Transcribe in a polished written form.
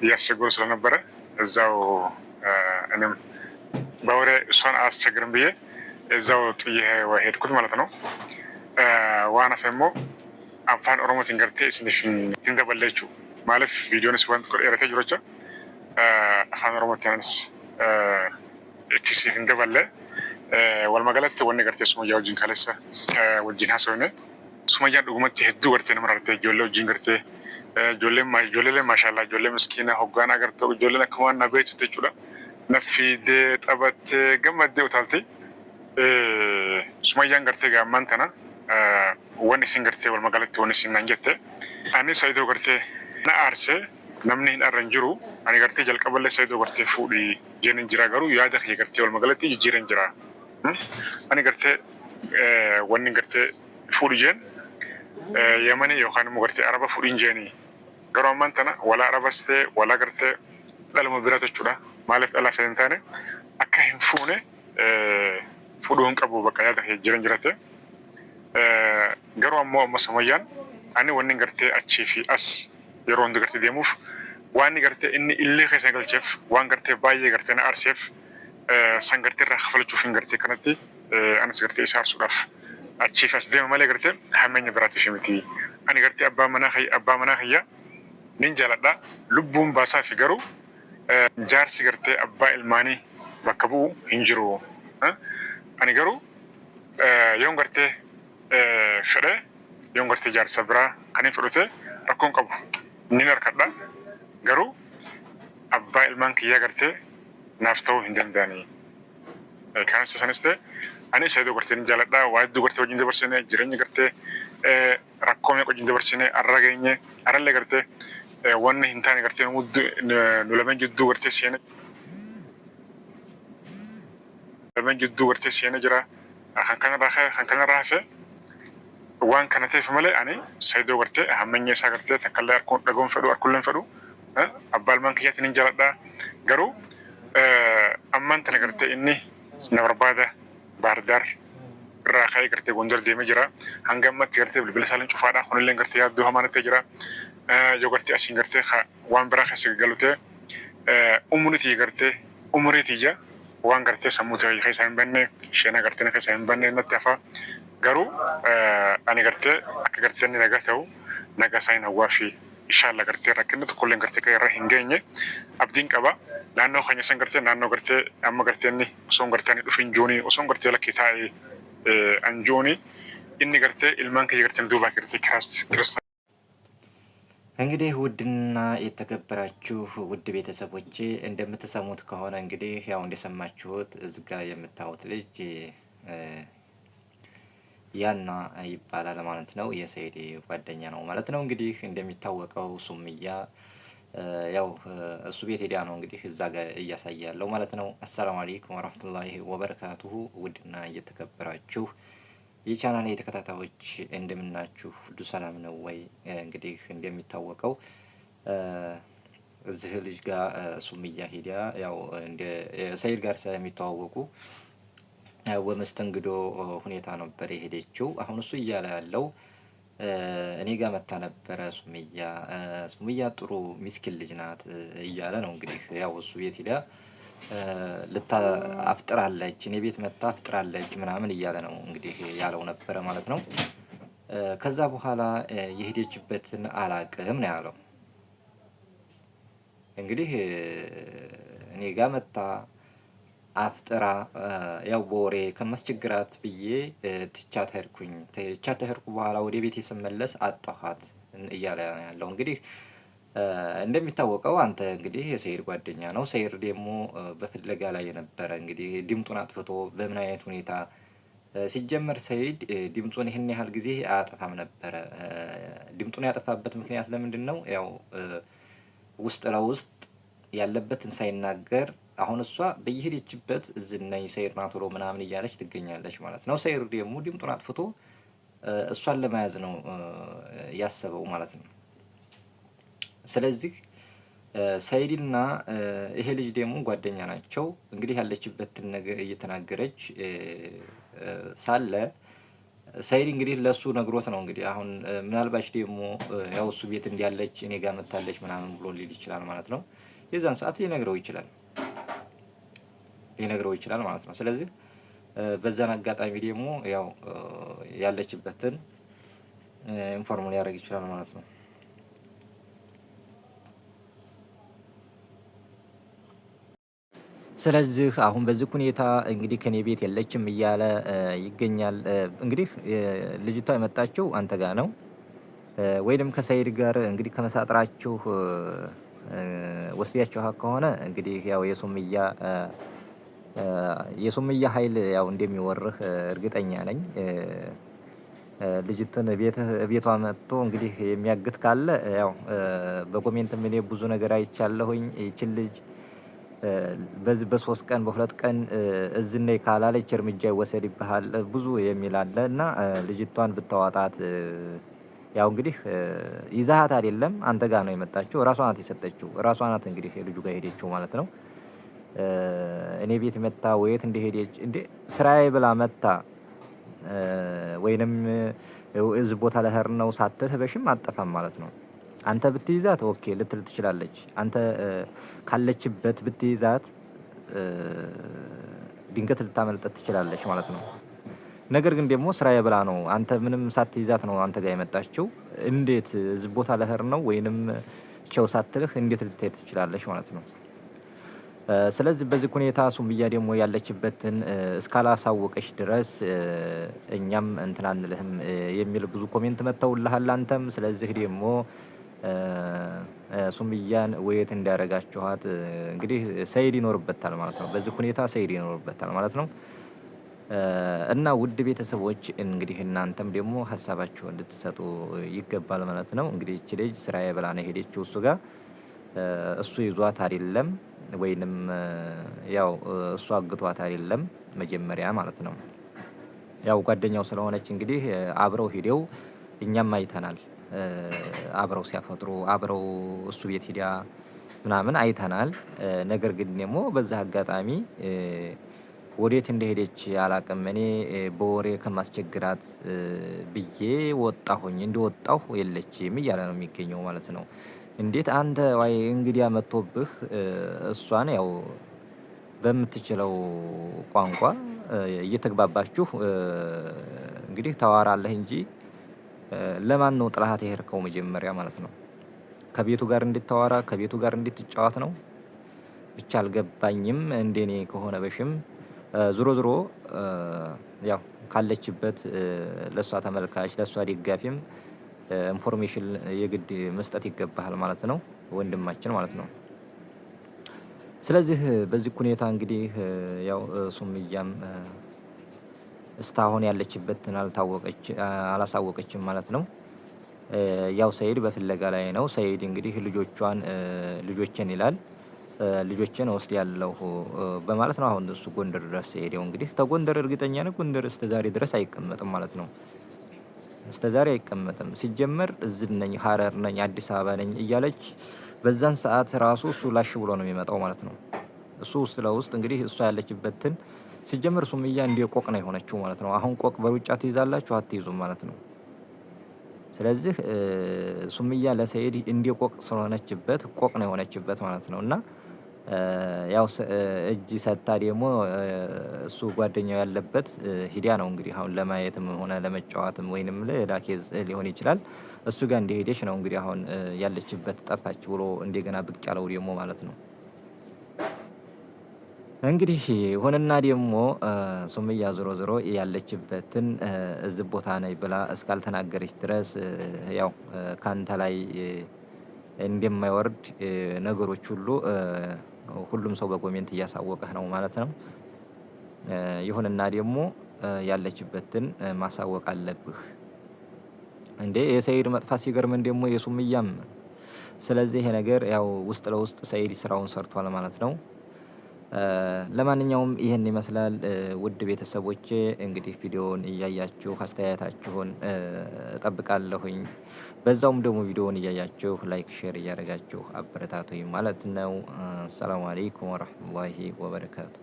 እያስቸገሩ ስለነበረ እዛው እኔም በወሬ እሷን አያስቸግርም ብዬ እዛው ጥዬ ሄድኩት ማለት ነው። ዋና ፈሞ አፋን ኦሮሞtiin gartee isin daballeechuu maaliif viidiyoonis wanti dheeratee jiru jecha afaan oromootiinis ittisiif hin daballe walmagalatti wanni gartee sumayyaa wajjin kaleessa wajjin haasofne sumayyaan dhugumatti hedduu gartee nama rartee ijoollee wajjin gartee ijoollee maashaallah ijoollee miskiina hoggaan agartee ijoolleen akka waan na beektu jechuudha. Naffiidee taphattee gammaddee utaaltee sumayyaan gartee gaammaan tana wanni isin gartee wal magaalatti wanni isin naan jette ani Saayidoo gartee na aarsee namni hin arran jiru ani gartee jalqaballee Saayidoo gartee fuudhii jeen jira garuu yaada kee gartee wal magaalatti jijjiiran jira ani gartee wanni gartee fuudhii jeen Yemani yookaan immoo gartee Araba fuudhiin jeeni garuu ammaan tana wala Arabas ta'e wala gartee dhaluma biraa jechuudha maaliif dhalaa fedhan taane akka hin fuune fuudhuu hin qabu bakka yaada kee jiran jirate. Garuu ammoo amma Sumayyaan ani wanni gartee achii fi as yeroo hundi gartee deemuuf waan gartee inni illee keessa galcheef waan gartee baay'ee gartee na aarseef san gartee irraa kafalachuuf hin gartee kanatti anis gartee isa aarsuudhaaf achii fi as deema malee gartee hammeenya biraatiif miti. Ani gartee abbaa manaa kiyya nin jaaladha lubbuun baasaa fi garuu jaarsi gartee abbaa ilmaanii bakka bu'u hin jiru. Ani garuu yoon gartee fedhe yoon gartee jaarsa biraa kan hin fudhate rakkoon qabu nin harkadha garuu abbaa ilmaan kiyyaa gartee naaf ta'uu hin danda'anii. Kanas sanis ta'e ani Saayidoo gartee nin jaaladha waa hedduu gartee wajjin dabarsine jireenya gartee rakkoo meeqa wajjin dabarsine arra geenye arrallee gartee wanni hin taane gartee nu lameen jidduu gartee seene jira kan kanarraa hafe waan kana ta'eef malee ani Saayidoo gartee hammeenya isaa gartee takkallee harkuun dhagoon fedhu harkulleen fedhu abbaa ilmaan kiyyaatiin hin jaaladha garuu ammaan tana gartee inni na barbaada Baardaar irraa ka'ee gartee Gondar deemee jira hanga ammatti gartee bilbila isaaleen cufaadha kunillee gartee yaaddoo hamaa natti jira yoo gartee asiin gartee waan biraa keessa galutee umuriitii gartee umuriitiyya waan gartee sammuu ta'e keessa hin banne sheena gartee keessa hin banne natti hafa garuu ani gartee akka gartee inni nagaa ta'u nagaa isaa hin hawwaa fi inshallah gartee rakkinni tokkollee gartee kan irra hin geenye abdiin qaba naannoo keenya san gartee naannoo gartee amma gartee inni osoo gartee inni dhufin juunii osoo gartee lakkii taa'ee anjuunii inni gartee ilmaan kiyya gartee duubaa gartee ክርስቲያን እንግዲህ ውድና የተከበራችሁ ውድ ቤተሰቦቼ እንደምትሰሙት ከሆነ እንግዲህ ያው እንደሰማችሁት እዚህ ጋር የምታዩት ልጅ ያና ይባላል ማለት ነው። የሰይድ ጓደኛ ነው ማለት ነው። እንግዲህ እንደሚታወቀው ሱምያ ያው እሱ ቤት ሄዳ ነው እንግዲህ እዛ ጋር እያሳያለው ማለት ነው። አሰላሙ አለይኩም ወራህመቱላሂ ወበረካቱሁ ውድና እየተከበራችሁ የቻናሌ ተከታታዮች እንደምናችሁ ሁሉ ሰላም ነው ወይ? እንግዲህ እንደሚታወቀው እዚህ ልጅ ጋር ሱምያ ሄዳ ያው እንደ ሰይድ ጋር ስለሚተዋወቁ በመስተንግዶ ሁኔታ ነበር የሄደችው። አሁን እሱ እያለ ያለው እኔ ጋር መታ ነበረ ሱምያ ጥሩ ሚስኪን ልጅ ናት እያለ ነው። እንግዲህ ያው እሱ ቤት ሄዳ አፍጥራለች እኔ ቤት መታ አፍጥራለች ምናምን እያለ ነው እንግዲህ ያለው ነበረ ማለት ነው። ከዛ በኋላ የሄደችበትን አላቅም ነው ያለው። እንግዲህ እኔ ጋር መታ አፍጥራ ያው በወሬ ከማስቸግራት ብዬ ትቻት ሄድኩ በኋላ ወደ ቤቴ ስመለስ አጣኋት እያለ ያለው። እንግዲህ እንደሚታወቀው አንተ እንግዲህ የሰይድ ጓደኛ ነው። ሰይድ ደግሞ በፍለጋ ላይ የነበረ እንግዲህ ድምጡን አጥፍቶ በምን አይነት ሁኔታ ሲጀመር ሰይድ ድምጹን ይህን ያህል ጊዜ አያጠፋም ነበረ። ድምጡን ያጠፋበት ምክንያት ለምንድን ነው? ያው ውስጥ ለውስጥ ያለበትን ሳይናገር አሁን እሷ በየሄደችበት እዝነኝ ሰይድ ናቶሎ ምናምን እያለች ትገኛለች ማለት ነው። ሰይድ ደግሞ ድምጡን አጥፍቶ እሷን ለመያዝ ነው ያሰበው ማለት ነው። ስለዚህ ሰይድና ይሄ ልጅ ደግሞ ጓደኛ ናቸው። እንግዲህ ያለችበትን ነገር እየተናገረች ሳለ ሰይድ እንግዲህ ለሱ ነግሮት ነው እንግዲህ አሁን ምናልባች ደግሞ ያው እሱ ቤት እንዲያለች እኔ ጋር መታለች ምናምን ብሎ ሊል ይችላል ማለት ነው። የዛን ሰዓት ሊነግረው ይችላል ማለት ነው። ስለዚህ በዛን አጋጣሚ ደግሞ ያው ያለችበትን ኢንፎርም ሊያደርግ ይችላል ማለት ነው። ስለዚህ አሁን በዚህ ሁኔታ እንግዲህ ከኔ ቤት የለችም እያለ ይገኛል። እንግዲህ ልጅቷ የመጣችው አንተ ጋር ነው ወይንም ከሰይድ ጋር እንግዲህ ከመሳጥራችሁ ወስያችሁ ከሆነ እንግዲህ ያው የሱምያ ኃይል ያው እንደሚወርህ እርግጠኛ ነኝ። ልጅቱን ቤቷ መጥቶ እንግዲህ የሚያግት ካለ ያው በኮሜንትም እኔ ብዙ ነገር አይቻለሁኝ። ይችን ልጅ በዚህ በ3 ቀን በ2 ቀን እዝነይ ካላለች እርምጃ ይወሰድብሃል ብዙ የሚል አለ እና ልጅቷን ብታዋጣት ያው እንግዲህ ይዛሃት አይደለም አንተ ጋር ነው የመጣችው። ራሷ ናት የሰጠችው። ራሷ ናት እንግዲህ ልጁ ጋር ሄደችው ማለት ነው። እኔ ቤት መጣ ወይት እንደሄደች እንዴ ስራዬ ብላ መጣ ወይንም እዚህ ቦታ ላይ ነው ሳትልህ በሽም አጠፋም ማለት ነው። አንተ ብትይዛት ኦኬ ልትል ትችላለች። አንተ ካለችበት ብትይዛት ድንገት ልታመልጠት ትችላለች ማለት ነው። ነገር ግን ደግሞ ስራዬ ብላ ነው አንተ ምንም ሳትይዛት ነው አንተ ጋር የመጣችው። እንዴት እዚህ ቦታ ለህር ነው ወይንም ቸው ሳትልህ እንዴት ልትሄድ ትችላለች ማለት ነው። ስለዚህ በዚህ ሁኔታ ሱምያ ደግሞ ያለችበትን እስካላሳወቀች ድረስ እኛም እንትን አንልህም የሚል ብዙ ኮሜንት መተውልሃል አንተም። ስለዚህ ደግሞ ሱምያን ወየት እንዳረጋችኋት እንግዲህ ሰይድ ይኖርበታል ማለት ነው። በዚህ ሁኔታ ሰይድ ይኖርበታል ማለት ነው። እና ውድ ቤተሰቦች እንግዲህ እናንተም ደግሞ ሀሳባችሁን እንድትሰጡ ይገባል ማለት ነው። እንግዲህ እቺ ልጅ ስራዬ ብላ ነው ሄደችው እሱ ጋር። እሱ ይዟት አይደለም ወይንም ያው እሱ አግቷት አይደለም መጀመሪያ ማለት ነው። ያው ጓደኛው ስለሆነች እንግዲህ አብረው ሄደው እኛም አይተናል። አብረው ሲያፈጥሩ አብረው እሱ ቤት ሄዳ ምናምን አይተናል። ነገር ግን ደግሞ በዛ አጋጣሚ ወዴት እንደሄደች አላቅም። እኔ በወሬ ከማስቸግራት ብዬ ወጣሁኝ። እንደወጣሁ የለችም እያለ ነው የሚገኘው ማለት ነው። እንዴት አንተ ወይ እንግዲያ መጥቶብህ እሷን ያው በምትችለው ቋንቋ እየተግባባችሁ እንግዲህ ታዋራለህ እንጂ ለማን ነው ጥላሃት የሄድከው መጀመሪያ ማለት ነው? ከቤቱ ጋር እንድታዋራ ከቤቱ ጋር እንድትጫወት ነው? ብቻ አልገባኝም። እንደኔ ከሆነ በሽም ዙሮ ያው ካለችበት ለሷ ተመልካች ለሷ ደጋፊም ኢንፎርሜሽን የግድ መስጠት ይገባሃል ማለት ነው ወንድማችን ማለት ነው። ስለዚህ በዚህ ሁኔታ እንግዲህ ያው ሱምያም እስካሁን ያለችበትን አላሳወቀችም ማለት ነው። ያው ሰይድ በፍለጋ ላይ ነው። ሰይድ እንግዲህ ልጆችን ይላል ልጆችን ወስድ ያለው በማለት ነው። አሁን እሱ ጎንደር ድረስ ሄደው እንግዲህ ተጎንደር እርግጠኛ ነው ጎንደር እስከዛሬ ድረስ አይቀመጥም ማለት ነው። እስከዛሬ አይቀመጥም። ሲጀመር እዚህ ነኝ ሀረር ነኝ አዲስ አበባ ነኝ እያለች በዛን ሰዓት ራሱ እሱ ላሽ ብሎ ነው የሚመጣው ማለት ነው። እሱ ውስጥ ለውስጥ እንግዲህ እሷ ያለችበትን ሲጀመር ሱምያ እንደ ቆቅ ነው የሆነችው ማለት ነው። አሁን ቆቅ በሩጫ ትይዛላችሁ አትይዙም ማለት ነው። ስለዚህ ሱምያ ለሰይድ እንደ ቆቅ ስለሆነችበት ቆቅ ነው የሆነችበት ማለት ነው። እና ያው እጅ ሰታ ደግሞ እሱ ጓደኛው ያለበት ሂዲያ ነው እንግዲህ አሁን ለማየትም ሆነ ለመጫወትም ወይንም ለዳኬዝ ሊሆን ይችላል እሱ ጋር እንደሄደች ነው እንግዲህ አሁን ያለችበት ጠፋች ብሎ እንደገና ብቅ ያለው ደግሞ ማለት ነው። እንግዲህ ሆነና ደግሞ ሱምያ ዞሮ ያለችበትን እዚህ ቦታ ነኝ ብላ እስካልተናገረች ድረስ ያው ካንተ ላይ እንደማይወርድ ነገሮች ሁሉም ሰው በኮሜንት እያሳወቀህ ነው ማለት ነው። ይሁንና ደግሞ ያለችበትን ማሳወቅ አለብህ እንዴ የሰይድ መጥፋት ሲገርመን ደግሞ የሱምያም። ስለዚህ ይሄ ነገር ያው ውስጥ ለውስጥ ሰይድ ስራውን ሰርቷል ማለት ነው። ለማንኛውም ይሄን ይመስላል ውድ ቤተሰቦቼ። እንግዲህ ቪዲዮውን እያያችሁ አስተያየታችሁን እጠብቃለሁኝ። በዛውም ደግሞ ቪዲዮውን እያያችሁ ላይክ ሼር እያደረጋችሁ አበረታቱኝ ማለት ነው። ሰላም አለይኩም ወራህመቱላሂ ወበረካቱ።